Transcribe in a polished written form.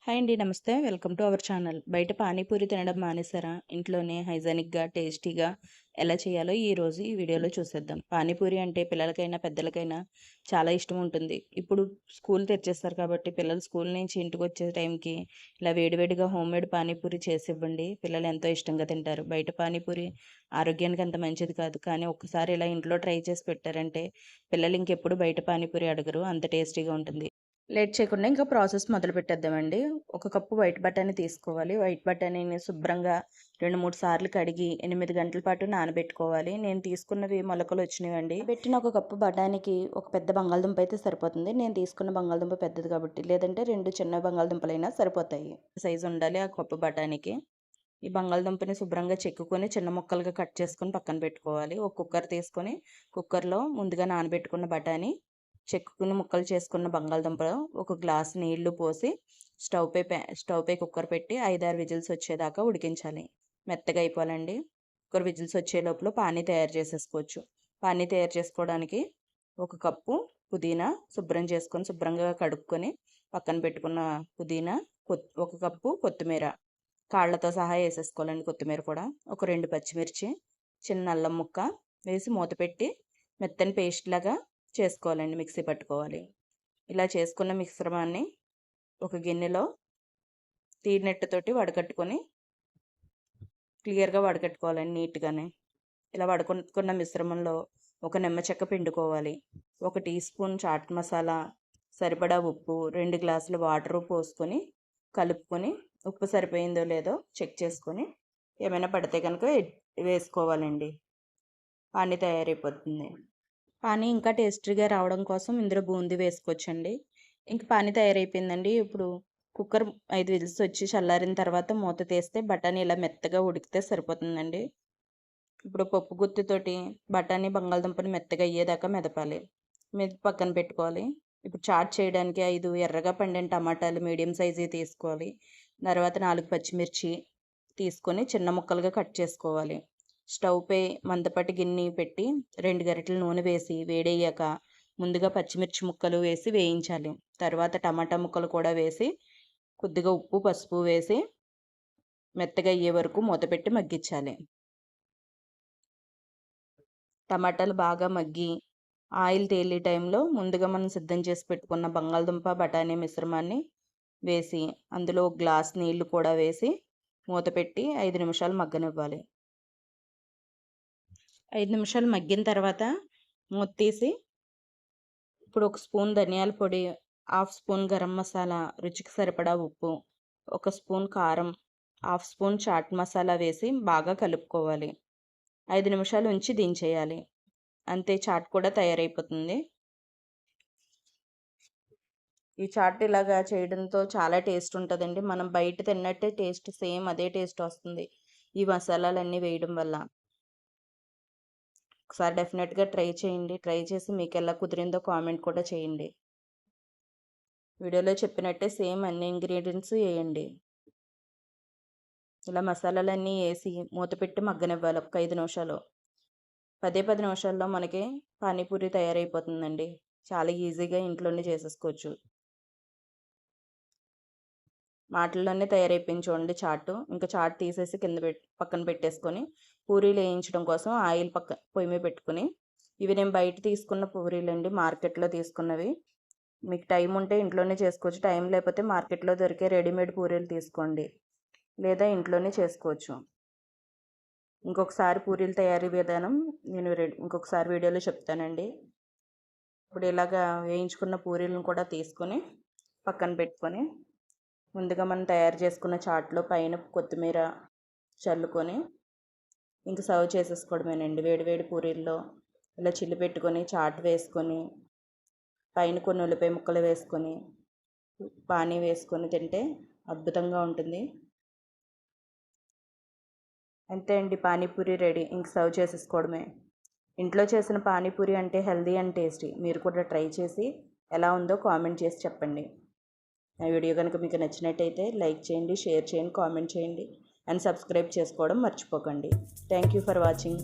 Hi అండి. నమస్తే. Welcome to our channel. బయట పానీపూరి తినడం మానేసారా? ఇంట్లోనే హైజానిక్‌గా, టేస్టీగా ఎలా చేయాలో ఈరోజు ఈ వీడియోలో చూసేద్దాం. పానీపూరి అంటే పిల్లలకైనా, పెద్దలకైనా చాలా ఇష్టం ఉంటుంది. ఇప్పుడు స్కూల్ తెరిచేస్తారు కాబట్టి పిల్లలు స్కూల్ నుంచి ఇంటికొచ్చే టైంకి ఇలా వేడివేడిగా హోమ్‌మేడ్ పానీపూరి చేసివ్వండి. పిల్లలు ఎంతో ఇష్టంగా తింటారు. బయట పానీపూరి ఆరోగ్యానికి అంత మంచిది కాదు. కానీ ఒక్కసారి ఇలా ఇంట్లో ట్రై చేసి పెట్టారంటే పిల్లలు ఇంకెప్పుడు బయట పానీపూరి అడగరు. అంత టేస్టీగా ఉంటుంది. లేట్ చేయకుండా ఇంకా ప్రాసెస్ మొదలు పెట్టేద్దామండి. ఒక కప్పు వైట్ బఠానీ తీసుకోవాలి. వైట్ బఠానీని శుభ్రంగా 2, 3 సార్లు కడిగి 8 గంటల పాటు నానబెట్టుకోవాలి. నేను తీసుకున్నవి మొలకలు వచ్చినవండి. పెట్టిన ఒక కప్పు బఠానీకి ఒక పెద్ద బంగాళదుంప అయితే సరిపోతుంది. నేను తీసుకున్న బంగాళదుంప పెద్దది కాబట్టి, లేదంటే 2 చిన్న బంగాళదుంపలైనా సరిపోతాయి. సైజు ఉండాలి ఆ కప్పు బఠానీకి. ఈ బంగాళదుంపని శుభ్రంగా చెక్కుకొని చిన్న ముక్కలుగా కట్ చేసుకొని పక్కన పెట్టుకోవాలి. ఒక కుక్కర్ తీసుకొని కుక్కర్లో ముందుగా నానబెట్టుకున్న బఠానీ, చెక్కుకుని ముక్కలు చేసుకున్న బంగాళదుంప, ఒక గ్లాస్ నీళ్లు పోసి స్టవ్ పై కుక్కర్ పెట్టి 5-6 విజిల్స్ వచ్చేదాకా ఉడికించాలి. మెత్తగా అయిపోవాలండి. కుక్కర్ విజిల్స్ వచ్చే లోపల పానీ తయారు చేసేసుకోవచ్చు. పానీ తయారు చేసుకోవడానికి ఒక కప్పు పుదీనా శుభ్రంగా కడుక్కొని పక్కన పెట్టుకున్న పుదీనా, ఒక కప్పు కొత్తిమీర కాళ్ళతో సహా వేసేసుకోవాలండి. కొత్తిమీర కూడా ఒక 2 పచ్చిమిర్చి, చిన్న అల్లం ముక్క వేసి మూత పెట్టి మెత్తని పేస్ట్ లాగా చేసుకోవాలండి. మిక్సీ పట్టుకోవాలి. ఇలా చేసుకున్న మిశ్రమాన్ని ఒక గిన్నెలో తీడినెట్టతోటి వడకట్టుకొని క్లియర్గా వడకట్టుకోవాలండి నీట్గానే. ఇలా వడకట్టుకున్న మిశ్రమంలో ఒక నిమ్మ చెక్క పిండుకోవాలి. 1 టీ స్పూన్ చాట్ మసాలా, సరిపడా ఉప్పు, 2 గ్లాసుల వాటర్ పోసుకొని కలుపుకొని ఉప్పు సరిపోయిందో లేదో చెక్ చేసుకొని ఏమైనా పడితే కనుక వేసుకోవాలండి. పానీ తయారైపోతుంది. పానీ ఇంకా టేస్టీగా రావడం కోసం ఇందులో బూందీ వేసుకోవచ్చండి. ఇంక పానీ తయారైపోయిందండి. ఇప్పుడు కుక్కర్ 5 విజిల్స్ వచ్చి చల్లారిన తర్వాత మూత తీస్తే బఠానీ ఇలా మెత్తగా ఉడికితే సరిపోతుందండి. ఇప్పుడు పప్పు గుత్తితోటి బఠానీ, బంగాళదుంపని మెత్తగా అయ్యేదాకా మెదపాలి. మెదిపి పక్కన పెట్టుకోవాలి. ఇప్పుడు చాట్ చేయడానికి 5 ఎర్రగా పండిన టమాటాలు మీడియం సైజువి తీసుకోవాలి. తర్వాత 4 పచ్చిమిర్చి తీసుకొని చిన్న ముక్కలుగా కట్ చేసుకోవాలి. స్టవ్ పై మందపాటి గిన్నె పెట్టి 2 గరిటెల నూనె వేసి వేడయ్యాక ముందుగా పచ్చిమిర్చి ముక్కలు వేసి వేయించాలి. తర్వాత టమాటా ముక్కలు కూడా వేసి కొద్దిగా ఉప్పు, పసుపు వేసి మెత్తగా అయ్యే వరకు మూతపెట్టి మగ్గించాలి. టమాటాలు బాగా మగ్గి ఆయిల్ తేలే టైంలో ముందుగా మనం సిద్ధం చేసి పెట్టుకున్న బంగాళదుంప, బఠానీ మిశ్రమాన్ని వేసి అందులో ఒక గ్లాస్ నీళ్లు కూడా వేసి మూతపెట్టి 5 నిమిషాలు మగ్గనివ్వాలి. 5 నిమిషాలు మగ్గిన తర్వాత మూత తీసి ఇప్పుడు 1 స్పూన్ ధనియాల పొడి, 1/2 స్పూన్ గరం మసాలా, రుచికి సరిపడా ఉప్పు, 1 స్పూన్ కారం, 1/2 స్పూన్ చాట్ మసాలా వేసి బాగా కలుపుకోవాలి. 5 నిమిషాలు ఉంచి దించేయాలి. అంతే, చాట్ కూడా తయారైపోతుంది. ఈ చాట్ ఇలాగా చేయడంతో చాలా టేస్ట్ ఉంటుందండి. మనం బయట తిన్నట్టే టేస్ట్, సేమ్ అదే టేస్ట్ వస్తుంది ఈ మసాలాలన్నీ వేయడం వల్ల. ఒకసారి డెఫినెట్గా ట్రై చేయండి. ట్రై చేసి మీకు ఎలా కుదిరిందో కామెంట్ కూడా చేయండి. వీడియోలో చెప్పినట్టే సేమ్ అన్ని ఇంగ్రీడియంట్స్ వేయండి. ఇలా మసాలాలన్నీ వేసి మూత పెట్టి మగ్గనివ్వాలి ఒక 5 నిమిషాలు. 10 నిమిషాల్లో మనకి పానీపూరి తయారైపోతుందండి. చాలా ఈజీగా ఇంట్లోనే చేసేసుకోవచ్చు. మాటల్లోనే తయారైపోయింది చూడండి చాటు. ఇంకా చాట్ తీసేసి పక్కన పెట్టేసుకొని పూరీలు వేయించడం కోసం ఆయిల్ పొయ్యి మీద పెట్టుకుని, ఇవి నేను బయట తీసుకున్న పూరీలండి, మార్కెట్లో తీసుకున్నవి. మీకు టైం ఉంటే ఇంట్లోనే చేసుకోవచ్చు. టైం లేకపోతే మార్కెట్లో దొరికే రెడీమేడ్ పూరీలు తీసుకోండి, లేదా ఇంట్లోనే చేసుకోవచ్చు. ఇంకొకసారి పూరీల తయారీ విధానం నేను ఇంకొకసారి వీడియోలో చెప్తానండి. ఇప్పుడు ఇలాగా వేయించుకున్న పూరీలను కూడా తీసుకొని పక్కన పెట్టుకొని ముందుగా మనం తయారు చేసుకున్న చాట్లో పైన కొత్తిమీర చల్లుకొని ఇంక సర్వ్ చేసేసుకోవడమేనండి. వేడివేడి పూరీల్లో ఇలా చిల్లి పెట్టుకొని చాట్ వేసుకొని పైన కొన్ని ఉల్లిపాయ ముక్కలు వేసుకొని పానీ వేసుకొని తింటే అద్భుతంగా ఉంటుంది. అంతే అండి, పానీపూరి రెడీ. ఇంక సర్వ్ చేసేసుకోవడమే. ఇంట్లో చేసిన పానీపూరి అంటే హెల్దీ అండ్ టేస్టీ. మీరు కూడా ట్రై చేసి ఎలా ఉందో కామెంట్ చేసి చెప్పండి. నా వీడియో కనుక మీకు నచ్చినట్టయితే లైక్ చేయండి, షేర్ చేయండి, కామెంట్ చేయండి అండ్ సబ్స్క్రైబ్ చేసుకోవడం మర్చిపోకండి. Thank you for watching.